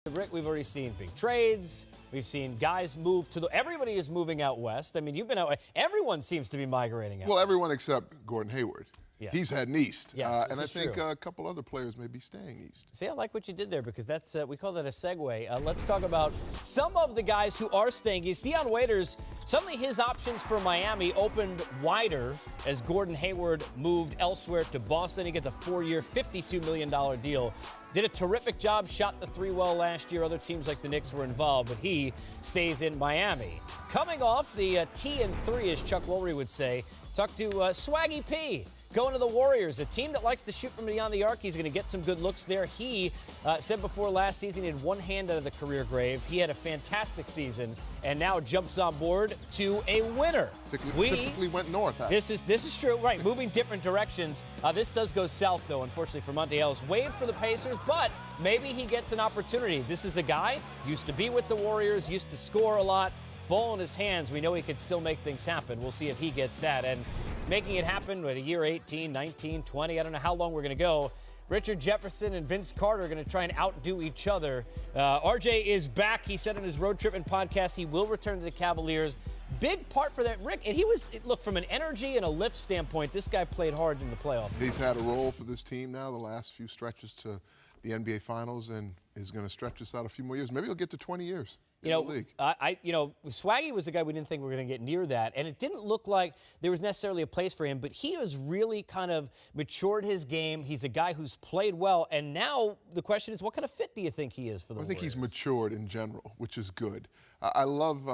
Rick, we've already seen big trades. We've seen guys move to everybody is moving out west. I mean, you've been out. Everyone seems to be migrating out. Well, west. everyone except Gordon Hayward. Yes. He's heading east. Yes, and I think true. a couple other players may be staying east. See, I like what you did there because that's we call that a segue. Let's talk about some of the guys who are staying east. Dion Waiters, suddenly his options for Miami opened wider as Gordon Hayward moved elsewhere to Boston. He gets a 4-year, $52 million deal. Did a terrific job, shot the three well last year. Other teams like the Knicks were involved, but he stays in Miami. Coming off the T and 3, as Chuck Woolery would say, talk to Swaggy P. Going to the Warriors, a team that likes to shoot from beyond the arc. He's going to get some good looks there. He said before last season he had one hand out of the career grave. He had a fantastic season and now jumps on board to a winner. Typically went north. This is true, right? Moving different directions. This does go south, though, unfortunately, for Monte Ellis. Waived for the Pacers, but maybe he gets an opportunity. This is a guy used to be with the Warriors, used to score a lot. Ball in his hands, we know he could still make things happen. We'll see if he gets that. And making it happen with a year 18, 19, 20, I don't know how long we're going to go. Richard Jefferson and Vince Carter are going to try and outdo each other. RJ is back. He said in his road trip and podcast he will return to the Cavaliers. Big part for that, Rick. And look, from an energy and a lift standpoint, this guy played hard in the playoffs. He's had a role for this team now the last few stretches to the NBA Finals and is going to stretch us out a few more years. Maybe he'll get to 20 years. Swaggy was the guy we didn't think we were going to get near that, and it didn't look like there was necessarily a place for him, but he has really kind of matured his game. He's a guy who's played well, and now the question is, what kind of fit do you think he is for the Warriors? I think he's matured in general, which is good. I love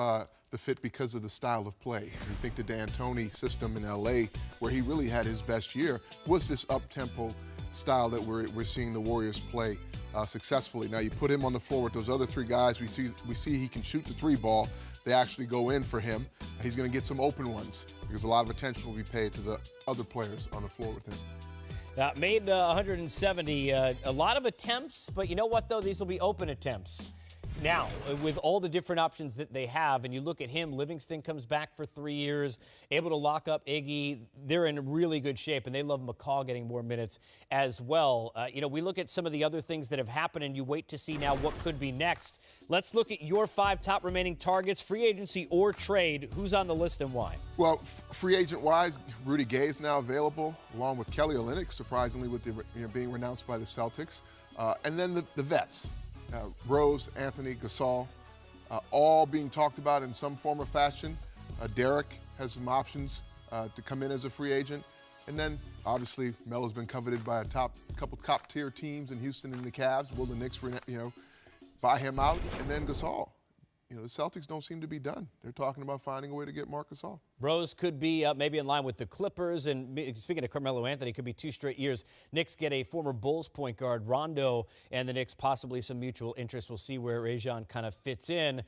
the fit because of the style of play. You think the D'Antoni system in L.A., where he really had his best year, was this up-tempo style that we're seeing the Warriors play successfully. Now you put him on the floor with those other three guys. We see he can shoot the three ball. They actually go in for him. He's going to get some open ones because a lot of attention will be paid to the other players on the floor with him. Made 170, a lot of attempts, but you know what though? These will be open attempts. Now, with all the different options that they have, and you look at him, Livingston comes back for 3 years, able to lock up Iggy. They're in really good shape, and they love McCaw getting more minutes as well. We look at some of the other things that have happened, and you wait to see now what could be next. Let's look at your 5 top remaining targets, free agency or trade. Who's on the list and why? Well, free agent-wise, Rudy Gay is now available, along with Kelly Olynyk, surprisingly, with being renounced by the Celtics. And then the vets. Rose, Anthony, Gasol, all being talked about in some form or fashion. Derek has some options to come in as a free agent. And then, obviously, Melo's been coveted by a couple top-tier teams in Houston and the Cavs. Will the Knicks, buy him out? And then Gasol. The Celtics don't seem to be done. They're talking about finding a way to get Marc Gasol. Rose could be maybe in line with the Clippers. And speaking of Carmelo Anthony, could be 2 straight years. Knicks get a former Bulls point guard, Rondo, and the Knicks possibly some mutual interest. We'll see where Rajon kind of fits in.